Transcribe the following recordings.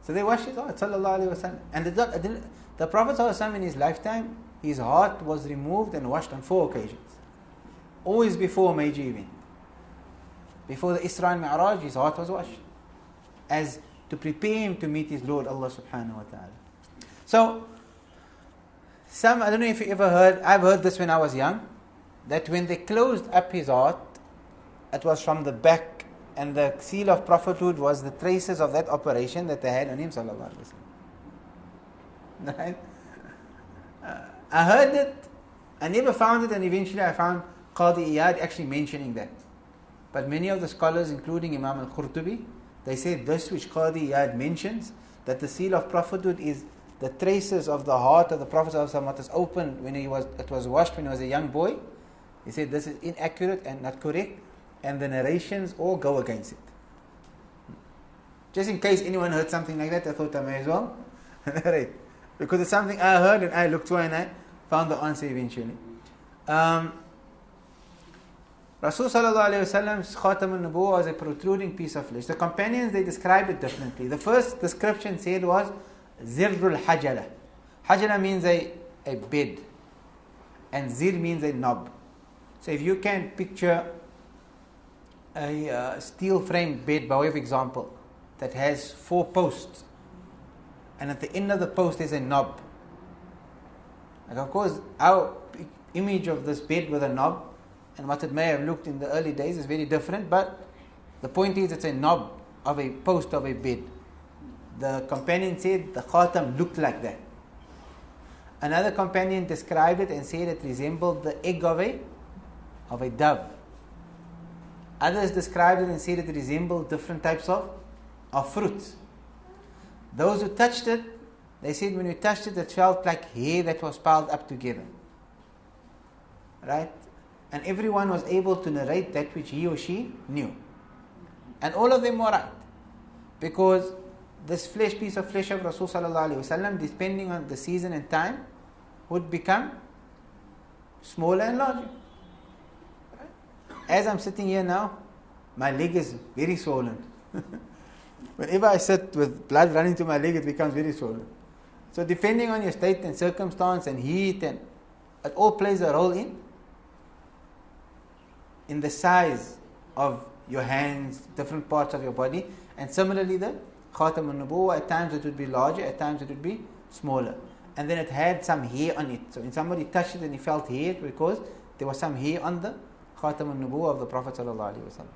So they washed his heart, sallallahu alayhi wa sallam. And the Prophet sallallahu alayhi wa sallam in his lifetime, his heart was removed and washed on 4 occasions. Always before a major event. Before the Isra and Mi'raj, his heart was washed. As to prepare him to meet his Lord, Allah subhanahu wa ta'ala. So, I don't know if you ever heard, I've heard this when I was young, that when they closed up his heart, it was from the back, and the seal of prophethood was the traces of that operation that they had on him, sallallahu alayhi wa sallam. Right? I heard it, I never found it, and eventually I found Qadi Iyad actually mentioning that. But many of the scholars, including Imam al-Qurtubi, they say this which Qadi Iyad mentions, that the seal of prophethood is the traces of the heart of the Prophet what was opened when it was washed when he was a young boy. He said this is inaccurate and not correct, and the narrations all go against it. Just in case anyone heard something like that, I thought I may as well narrate. Because it's something I heard and I looked for and I found the answer eventually. Rasul sallallahu alayhi wa sallam's Khatam al-Nubuwwah was a protruding piece of flesh. The companions, they described it differently. The first description said was Zirrul Hajala. Hajala means a bed, and Zir means a knob. So if you can picture a steel framed bed by way of example that has 4 posts, and at the end of the post is a knob. And of course, our image of this bed with a knob and what it may have looked in the early days is very different, but the point is it's a knob of a post of a bed. The companion said the Khatam looked like that. Another companion described it and said it resembled the egg of a dove. Others described it and said it resembled different types of fruits. Those who touched it, they said when you touched it, it felt like hair that was piled up together. Right? And everyone was able to narrate that which he or she knew. And all of them were right. Because this piece of flesh of Rasul sallallahu alayhi wa sallam, depending on the season and time, would become smaller and larger. As I'm sitting here now, my leg is very swollen. Whenever I sit with blood running to my leg, it becomes very swollen. So depending on your state and circumstance and heat, and it all plays a role in the size of your hands, different parts of your body. And similarly the Khatam al-Nubuwwah, at times it would be larger, at times it would be smaller. And then it had some hair on it. So when somebody touched it and he felt hair, because there was some hair on the Khatam al-Nubuwwah of the Prophet sallallahu alaihi wasallam.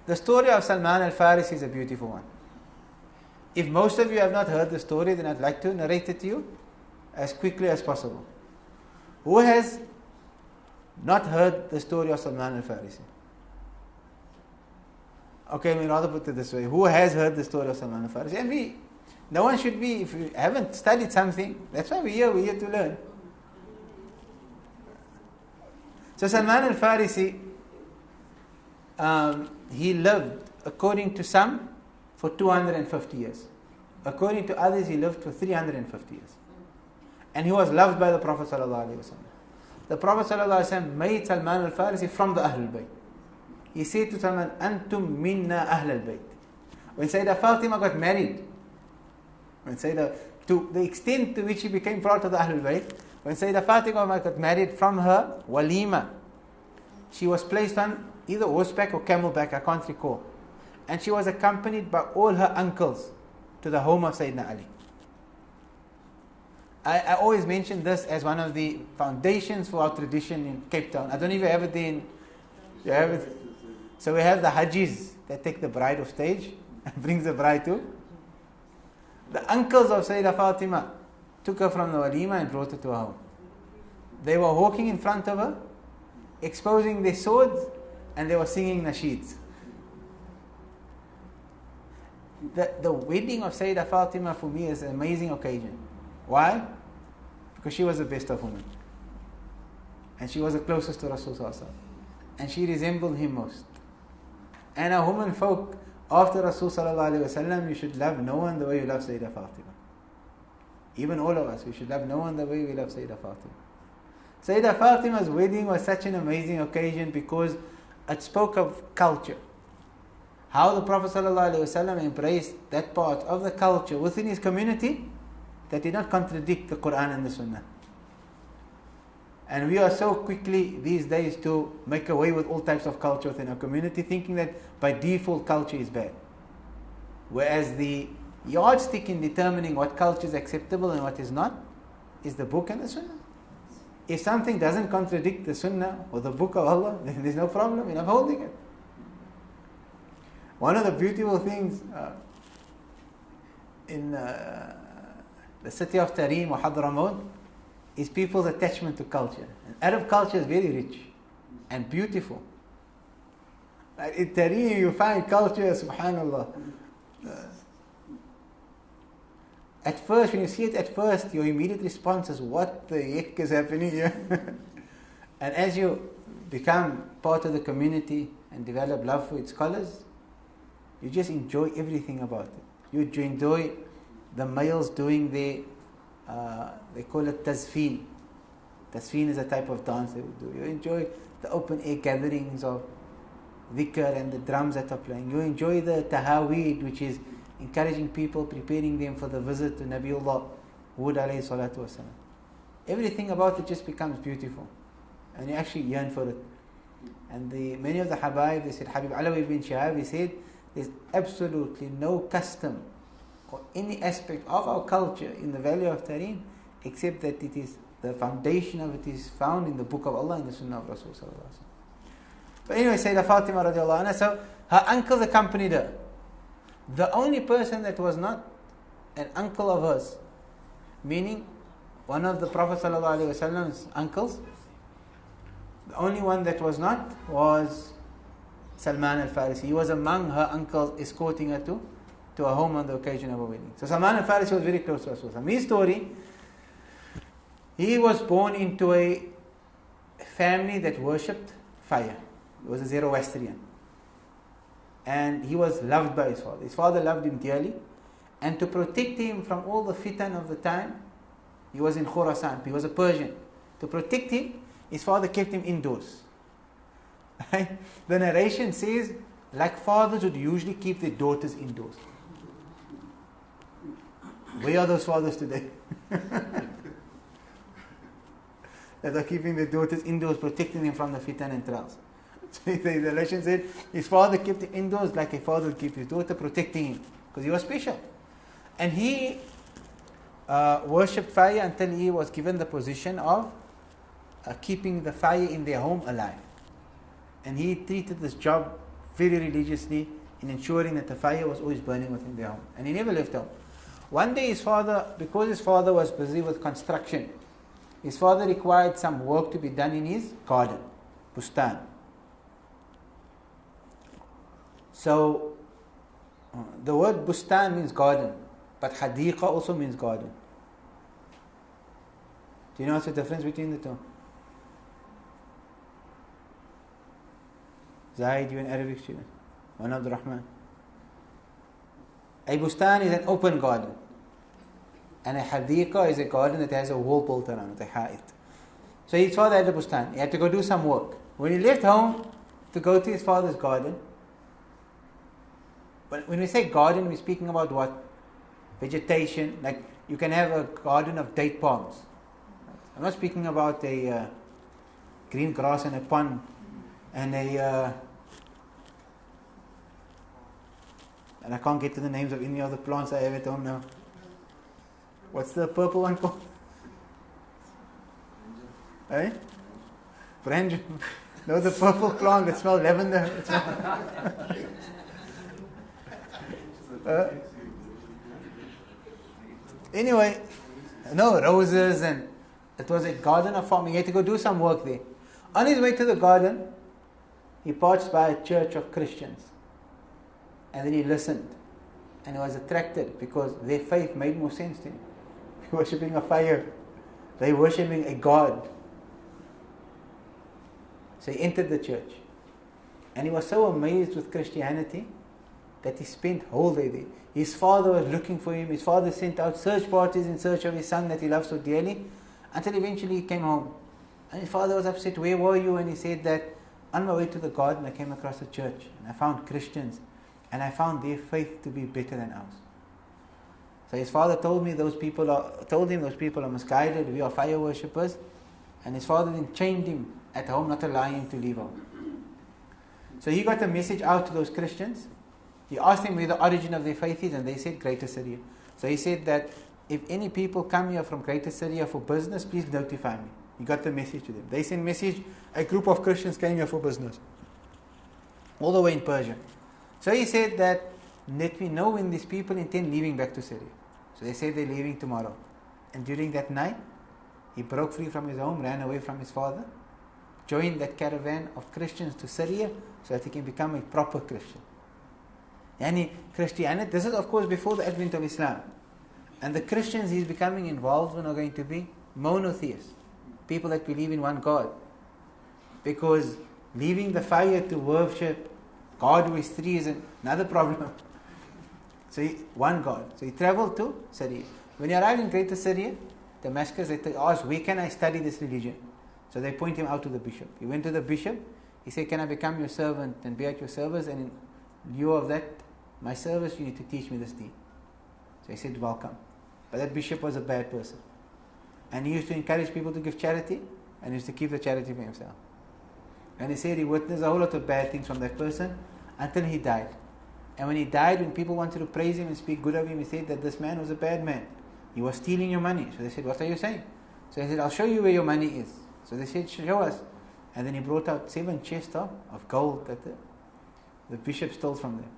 The story of Salman al-Farisi is a beautiful one. If most of you have not heard the story, then I'd like to narrate it to you as quickly as possible. Who has not heard the story of Salman al-Farisi? Okay, we rather put it this way. Who has heard the story of Salman al-Farisi? And no one should be, if you haven't studied something, that's why we're here to learn. So Salman al-Farisi, he lived, according to some, for 250 years. According to others, he lived for 350 years. And he was loved by the Prophet ﷺ. The Prophet ﷺ made Salman al-Farisi from the Ahlul Bayt. He said to Salman, Antum minna Ahlul Bayt. When Sayyidah Fatima got married, to the extent to which he became part of the Ahlul Bayt, when Sayyidah Fatima got married from her walima, she was placed on either horseback or camelback, I can't recall. And she was accompanied by all her uncles to the home of Sayyidina Ali. I always mention this as one of the foundations for our tradition in Cape Town. I don't even have it in. You have it. So we have the Hajis that take the bride off stage and brings the bride to. The uncles of Sayyidah Fatima took her from the walima and brought her to her home. They were walking in front of her, exposing their swords, and they were singing nasheeds. The wedding of Sayyidah Fatima for me is an amazing occasion. Why? Because she was the best of women. And she was the closest to Rasulullah. And she resembled him most. And a woman folk, after Rasulullah, you should love no one the way you love Sayyidah Fatima. Even all of us, we should love no one the way we love Sayyidah Fatima. Sayyidah Fatima's wedding was such an amazing occasion because it spoke of culture. how the Prophet ﷺ embraced that part of the culture within his community that did not contradict the Quran and the Sunnah. And we are so quickly these days to make away with all types of culture within our community, thinking that by default culture is bad. Whereas the yardstick in determining what culture is acceptable and what is not is the book and the Sunnah. If something doesn't contradict the Sunnah or the book of Allah, then there's no problem in upholding it. One of the beautiful things in the city of Tarim or Hadramaut is people's attachment to culture. And Arab culture is very rich and beautiful. Like in Tarim you find culture, subhanallah. At first, when you see it at first, your immediate response is, what the heck is happening here? And as you become part of the community and develop love for its scholars, you just enjoy everything about it. You enjoy the males doing their, they call it tazfeen. Tazfeen is a type of dance they would do. You enjoy the open air gatherings of dhikr and the drums that are playing. You enjoy the tahaweed, which is encouraging people, preparing them for the visit to Nabiullah Hud alayhi salatu wasalam. Everything about it just becomes beautiful. And you actually yearn for it. And many of the Habaib, they said, Habib Alawi bin Shihab, he said, there's absolutely no custom or any aspect of our culture in the valley of Tarim except that it is, the foundation of it is found in the book of Allah and the Sunnah of Rasul sallallahu alaihi wasallam. But anyway, Sayyidah Fatima radiallahu anha, so her uncles accompanied her. The only person that was not an uncle of hers, meaning one of the Prophet ﷺ's uncles, the only one that was not was Salman al-Farisi. He was among her uncles escorting her to her home on the occasion of her wedding. So Salman al-Farisi was very close to Rasul. His story, he was born into a family that worshipped fire. He was a Zoroastrian. And he was loved by his father. His father loved him dearly. And to protect him from all the fitan of the time, he was in Khurasan. He was a Persian. To protect him, his father kept him indoors. The narration says, like fathers would usually keep their daughters indoors. Where are those fathers today? That are keeping their daughters indoors, protecting them from the fitan and trials. So the narration said, his father kept him indoors like a father would keep his daughter, protecting him. Because he was special. And he worshipped fire until he was given the position of keeping the fire in their home alive. And he treated this job very religiously in ensuring that the fire was always burning within their home. And he never left home. One day his father, because his father was busy with construction, his father required some work to be done in his garden, bustan. So, the word bustan means garden, but hadiqa also means garden. Do you know what's the difference between the two? Zaid, you're an Arabic student. One Abdurrahman. A bustan is an open garden. And a hadiqa is a garden that has a wall built around it, a ha'it. So his father had a bustan. He had to go do some work. When he left home to go to his father's garden, when we say garden, we're speaking about what? Vegetation. Like you can have a garden of date palms. I'm not speaking about a green grass and a pond and and I can't get to the names of any of the plants I have at home now. What's the purple one called? Eh? Brinjal. No, the purple plant that smells lavender. Anyway, no, roses, and it was a garden of farming. He had to go do some work there. On his way to the garden, he passed by a church of Christians. And then he listened. And he was attracted because their faith made more sense to him. They're worshipping a fire. They're worshipping a God. So he entered the church. And he was so amazed with Christianity that he spent whole day there. His father was looking for him. His father sent out search parties in search of his son that he loved so dearly, until eventually he came home. And his father was upset, "Where were you?" And he said that, "On my way to the garden, I came across a church and I found Christians. and I found their faith to be better than ours. So his father told him those people are misguided, we are fire worshippers, and his father then chained him at home, not allowing him to leave home. So he got a message out to those Christians. He asked them where the origin of their faith is, and they said Greater Syria. So he said that if any people come here from Greater Syria for business, please notify me. He got the message to them. They sent message, a group of Christians came here for business, all the way in Persia. So he said that, let me know when these people intend leaving back to Syria. So they said they're leaving tomorrow. And during that night, he broke free from his home, ran away from his father, joined that caravan of Christians to Syria so that he can become a proper Christian. Yani Christianity, this is of course before the advent of Islam. And the Christians he's becoming involved in are going to be monotheists, people that believe in one God. Because leaving the fire to worship God who is three is another problem. So one God. So he traveled to Syria. When he arrived in Greater Syria, Damascus, they asked, where can I study this religion? So they point him out to the bishop. He went to the bishop. He said, can I become your servant and be at your service? And in lieu of that, my service, you need to teach me this deen. So he said, welcome. But that bishop was a bad person. And he used to encourage people to give charity, and he used to keep the charity for himself. And he said he witnessed a whole lot of bad things from that person until he died. And when he died, when people wanted to praise him and speak good of him, he said that this man was a bad man. He was stealing your money. So they said, what are you saying? So he said, I'll show you where your money is. So they said, show us. And then he brought out 7 chests of gold that the bishop stole from them.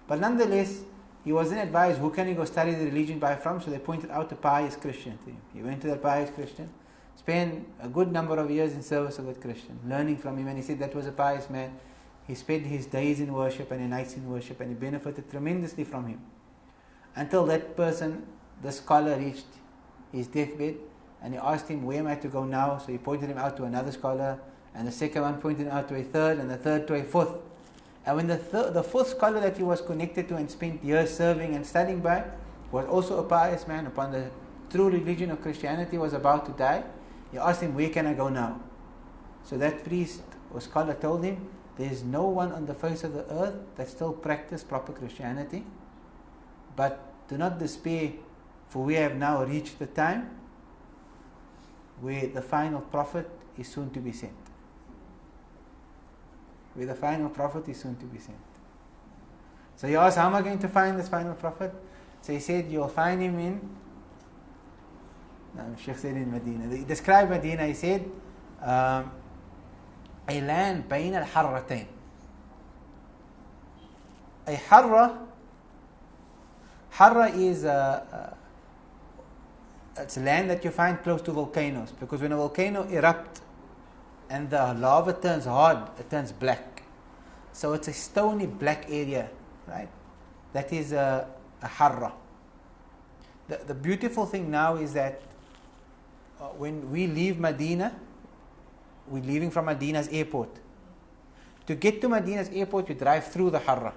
But nonetheless, he wasn't advised who can he go study the religion from, so they pointed out a pious Christian to him. He went to that pious Christian, spent a good number of years in service of that Christian, learning from him, and he said that was a pious man. He spent his days in worship and his nights in worship, and he benefited tremendously from him. Until that person, the scholar, reached his deathbed, and he asked him, where am I to go now? So he pointed him out to another scholar, and the second one pointed him out to a third, and the third to a fourth. And when the fourth scholar that he was connected to and spent years serving and studying by was also a pious man upon the true religion of Christianity, was about to die, he asked him, where can I go now? So that priest or scholar told him, there is no one on the face of the earth that still practices proper Christianity, but do not despair, for we have now reached the time where the final prophet is soon to be sent. Where the final prophet is soon to be sent. So he asked, how am I going to find this final prophet? So he said, you'll find him in, Sheikh said in Medina. He described Medina, he said, a land بين الحرتين. A harra is it's land that you find close to volcanoes, because when a volcano erupts and the lava turns hard, it turns black. So it's a stony black area, right? That is a harra. The beautiful thing now is that when we leave Medina, we're leaving from Medina's airport. To get to Medina's airport, you drive through the harra.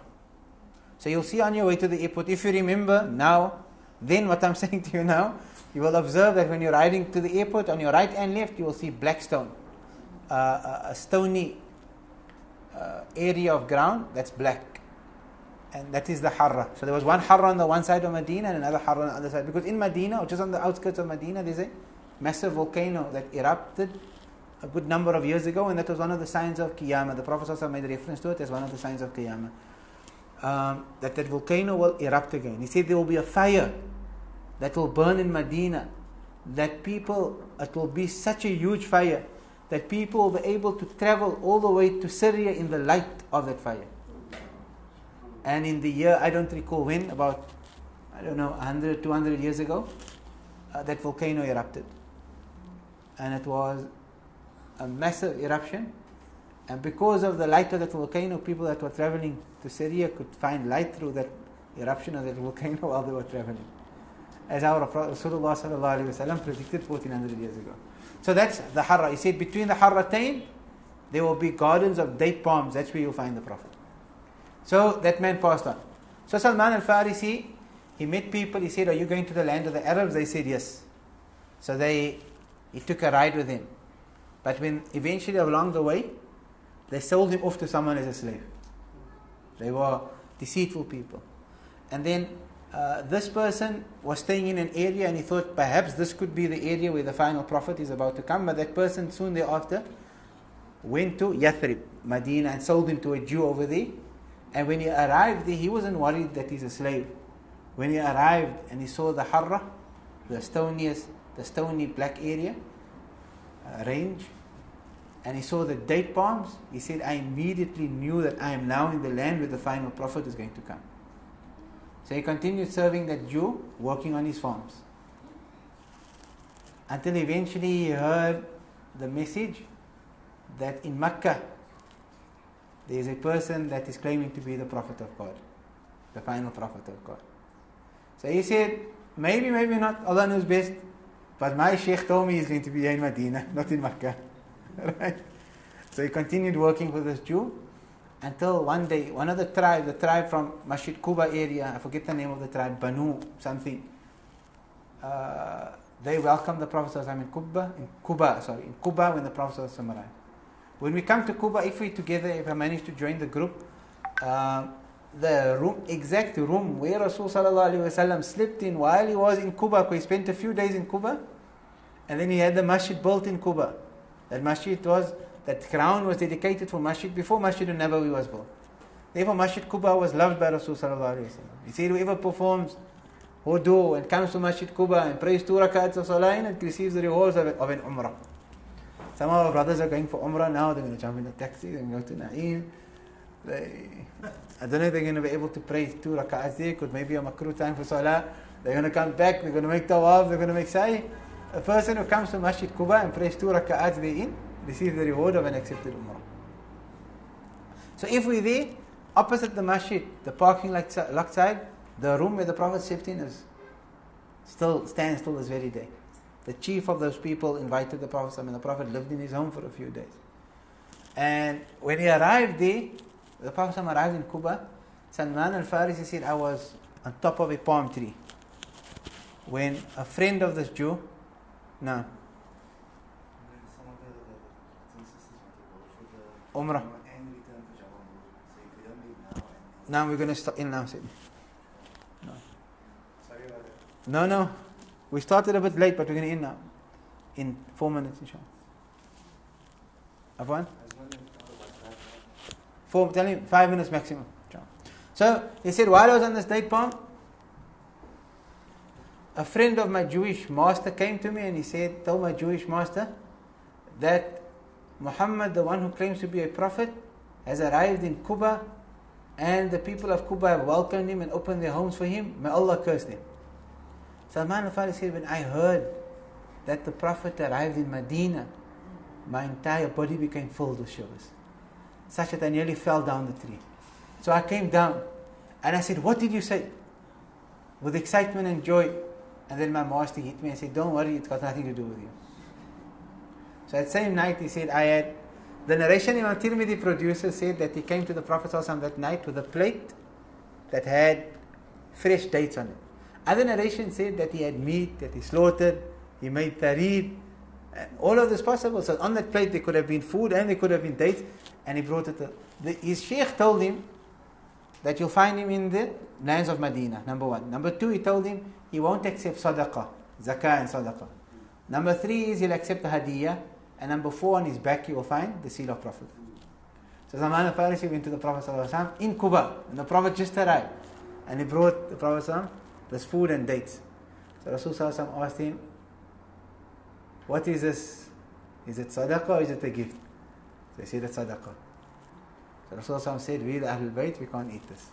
So you'll see on your way to the airport, if you remember now, then what I'm saying to you now, you will observe that when you're riding to the airport, on your right and left, you will see black stone. A stony area of ground that's black. And that is the harra. So there was one harra on the one side of Medina and another harra on the other side. Because in Medina, or just on the outskirts of Medina, there's a massive volcano that erupted a good number of years ago, and that was one of the signs of Qiyamah. The Prophet ﷺ made reference to it as one of the signs of Qiyamah. That volcano will erupt again. He said there will be a fire that will burn in Medina, that it will be such a huge fire that people will be able to travel all the way to Syria in the light of that fire. And in the year, I don't recall when, about, 100, 200 years ago, that volcano erupted. And it was a massive eruption. And because of the light of that volcano, people that were traveling to Syria could find light through that eruption of that volcano while they were traveling. As our Rasulullah sallallahu alaihi wasallam predicted 1400 years ago. So that's the harra. He said between the harratain, there will be gardens of date palms. That's where you'll find the Prophet. So that man passed on. So Salman al-Farisi, he met people. He said, are you going to the land of the Arabs? They said yes. So he took a ride with him. But when eventually along the way, they sold him off to someone as a slave. deceitful people. And then this person was staying in an area and he thought perhaps this could be the area where the final prophet is about to come. But that person soon thereafter went to Yathrib, Medina, and sold him to a Jew over there. And when he arrived there, he wasn't worried that he's a slave. When he arrived and he saw the Harra, the stony black area, range, and he saw the date palms, he said, I immediately knew that I am now in the land where the final prophet is going to come. So he continued serving that Jew, working on his farms. Until eventually he heard the message that in Mecca, there is a person that is claiming to be the Prophet of God, the final Prophet of God. So he said, maybe not, Allah knows best, but my Sheikh told me he's going to be in Medina, not in Mecca. Right? So he continued working for this Jew until one day, one of the tribe from Masjid Quba area, I forget the name of the tribe, Banu something, they welcomed the Prophet in Quba when the Prophet arrived. When we come to Quba, if I manage to join the group, the exact room where Rasul slept in while he was in Quba, he spent a few days in Quba, and then he had the masjid built in Quba. That ground was dedicated for masjid before Masjid al-Nabawi was built. Therefore, Masjid Quba was loved by Rasul He said, whoever performs wudu and comes to Masjid Quba and prays 2 rakats of salah and receives the rewards of an Umrah. Some of our brothers are going for Umrah now, they're going to jump in the taxi, they're going to go to Na'im. I don't know if they're going to be able to pray 2 rakats there, could maybe a makruh time for salah. They're going to come back, they're going to make tawaf, they're going to make sa'i. A person who comes to Masjid Quba and prays 2 rakats therein, receives the reward of an accepted Umrah. So if we're there, opposite the masjid, the parking lot side, the room where the Prophet slept in stands still this very day. The chief of those people invited the Prophet, and the Prophet lived in his home for a few days. And when he arrived there, the Prophet arrived in Quba, Salman al-Farisi said, I was on top of a palm tree when a friend of this Jew, Umrah. Now we're going to start in now. No. We started a bit late, but we're going to end now. In 4 minutes, inshallah. Afwan? 5 minutes maximum. So, he said, while I was on this date palm, a friend of my Jewish master came to me and he said, tell my Jewish master that Muhammad, the one who claims to be a prophet, has arrived in Quba and the people of Quba have welcomed him and opened their homes for him. May Allah curse them. Salman al-Farisi said, when I heard that the Prophet arrived in Medina, my entire body became filled with shivers, such that I nearly fell down the tree. So I came down and I said, what did you say? With excitement and joy. And then my master hit me and said, don't worry, it's got nothing to do with you. So that same night he said, the narration Imam Tirmidhi producer said that he came to the Prophet ﷺ that night with a plate that had fresh dates on it. Other narrations said that he had meat that he slaughtered, he made tarid, all of this possible. So on that plate there could have been food and there could have been dates, and he brought it. His sheikh told him that you'll find him in the lands of Medina, number 1. Number 2, he told him he won't accept sadaqah, zakah and sadaqah. Number 3 is he'll accept the hadiyah. And number 4, on his back you will find the seal of Prophet. So Salman al-Farisi went to the Prophet ﷺ in Quba, and the Prophet just arrived. And he brought the Prophet ﷺ this food and dates. So Rasul ﷺ asked him, what is this? Is it sadaqah or is it a gift? So he said, it's sadaqah. So Rasul ﷺ said, we the Ahlul Bayt, we can't eat this.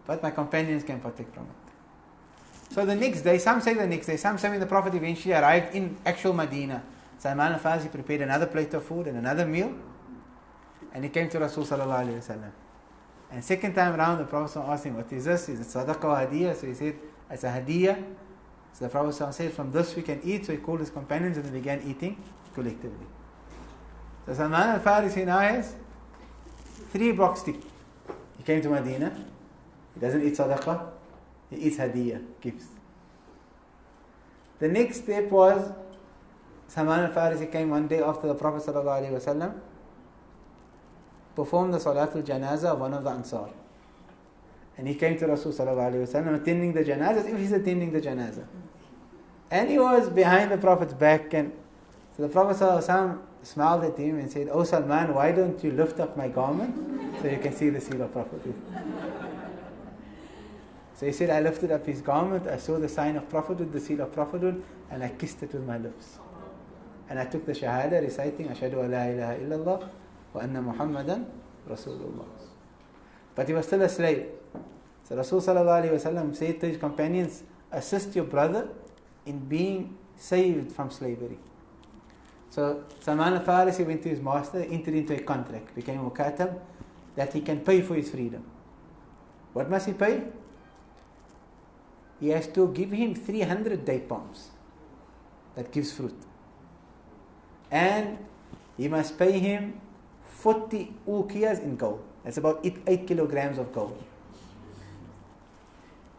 But my companions can partake from it. So the next day, some say when the Prophet eventually arrived in actual Medina, Salman al-Farisi prepared another plate of food and another meal, and he came to Rasul sallallahu alayhi wa sallam. And second time around, the Prophet asked him, what is this? Is it sadaqah or hadiyah? So he said, it's a hadiyah. So the Prophet said, from this we can eat. So he called his companions and they began eating collectively. So Salman al-Farisi now has 3 box stick. He came to Medina. He doesn't eat sadaqah. He eats hadiyah, gifts. The next step was, Salman al-Farisi came one day after the Prophet performed the Salatul Janazah of one of the Ansar. And he came to Rasul sallallahu alayhi wa sallam attending the janazah as if he's attending the janazah. And he was behind the Prophet's back, and so the Prophet sallallahu alayhi wa sallam smiled at him and said, "Oh Salman, why don't you lift up my garment so you can see the seal of prophethood?" So he said, I lifted up his garment, I saw the sign of prophethood, the seal of prophethood, and I kissed it with my lips. And I took the shahada reciting, Ashhadu an la ilaha illallah wa anna Muhammadan Rasulullah. But he was still a slave. So Rasul sallallahu alayhi wa sallam said to his companions, assist your brother in being saved from slavery. So Salman al-Farisi went to his master, entered into a contract, became a mukatab, that he can pay for his freedom. What must he pay? He has to give him 300 date palms that gives fruit. And he must pay him 40 uqiyas in gold. That's about 8 kilograms of gold.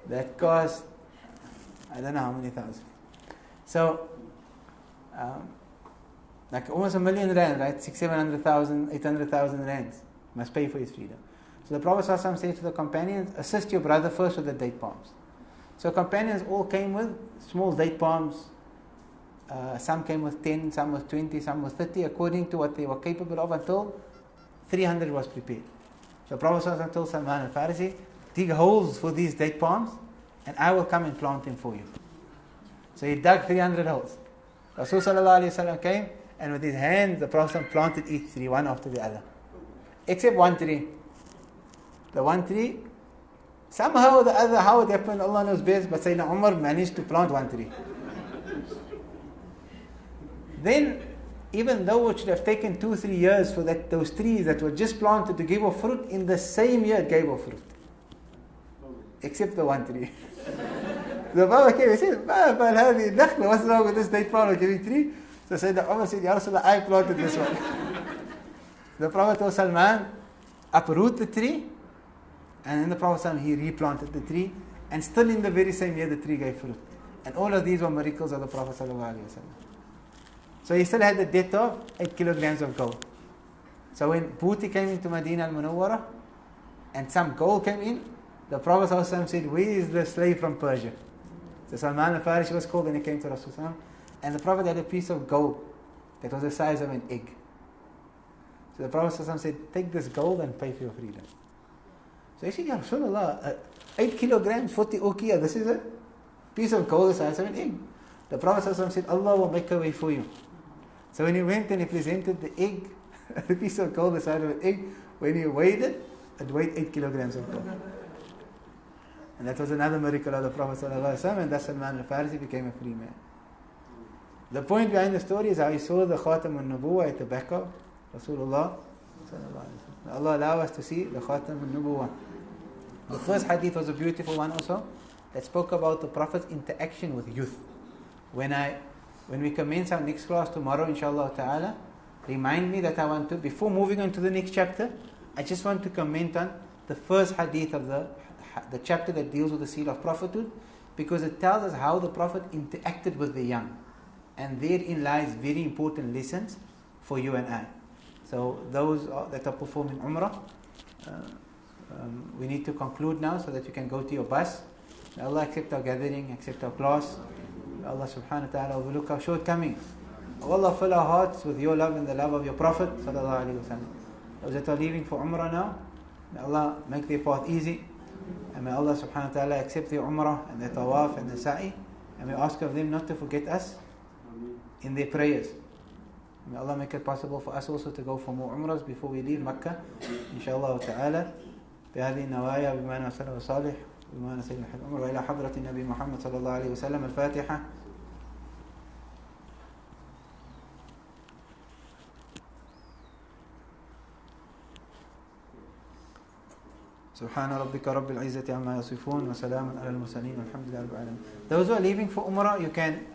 That cost, I don't know how many thousand. So, like almost R1 million, right? 700,000, 800,000 rands. Must pay for his freedom. So the Prophet ﷺ said to the companions, assist your brother first with the date palms. So companions all came with small date palms. Some came with 10, some with 20, some with 30, according to what they were capable of, until 300 was prepared. The Prophet ﷺ told Salman al-Farisi, dig holes for these date palms, and I will come and plant them for you. So he dug 300 holes. Rasul sallallahu alayhi wa sallam came, and with his hands, the Prophet planted each tree, one after the other. Except one tree. The one tree, somehow or the other, how it happened, Allah knows best, but Sayyidina Umar managed to plant one tree. Then, even though it should have taken 2-3 years for those trees that were just planted to give off fruit, in the same year it gave off fruit. Except the one tree. The Prophet came and said, what's wrong with this date palm giving tree? So Sayyidina Umar said, Ya Rasulullah, I planted this one. The Prophet told Salman, uproot the tree. And then the Prophet he replanted the tree, and still in the very same year the tree gave fruit. And all of these were miracles of the Prophet sallallahu alaihi wasallam. So he still had the debt of 8 kilograms of gold. So when booty came into Medina al-Munawwara and some gold came in, the Prophet ﷺ said, where is the slave from Persia? So Salman al-Farisi was called and he came to Rasulullah, and the Prophet had a piece of gold that was the size of an egg. So the Prophet ﷺ said, take this gold and pay for your freedom. So he said, Ya Rasulullah, 8 kilograms, 40 uqiyah, this is a piece of gold the size of an egg. The Prophet ﷺ said, Allah will make a way for you. So when he went and he presented the egg, the piece of gold the size of an egg, when he weighed it, it weighed 8 kilograms of gold. And that was another miracle of the Prophet ﷺ, and thus Salman al-Farisi became a free man. The point behind the story is how he saw the Khatam al-Nubuwah at the back of Rasulullah. Allah allow us to see the Khatam al-Nubuwah. The first hadith was a beautiful one also, that spoke about the Prophet's interaction with youth. When we commence our next class tomorrow, inshallah ta'ala, remind me that I want to, before moving on to the next chapter, I just want to comment on the first hadith of the chapter that deals with the seal of prophethood, because it tells us how the Prophet interacted with the young. And therein lies very important lessons for you and I. So those that are performing Umrah, we need to conclude now so that you can go to your bus. May Allah accept our gathering, accept our class. May Allah subhanahu wa ta'ala overlook our shortcomings. May Allah fill our hearts with your love and the love of your Prophet sallallahu alaihi wasallam. Those that are leaving for Umrah now, may Allah make their path easy. And may Allah subhanahu wa ta'ala accept their Umrah and their Tawaf and their Sa'i. And we ask of them not to forget us in their prayers. May Allah make it possible for us also to go for more Umrahs before we leave Makkah, inshallah ta'ala. بهذه النوايا بما نسأله صالح بما نسأله الأمر وإلى حضرة النبي محمد صلى الله عليه وسلم الفاتحة. سبحان ربك رب العزة عما يصفون وسلام على المرسلين والحمد لله رب العالمين. Those who are leaving for Umrah, you can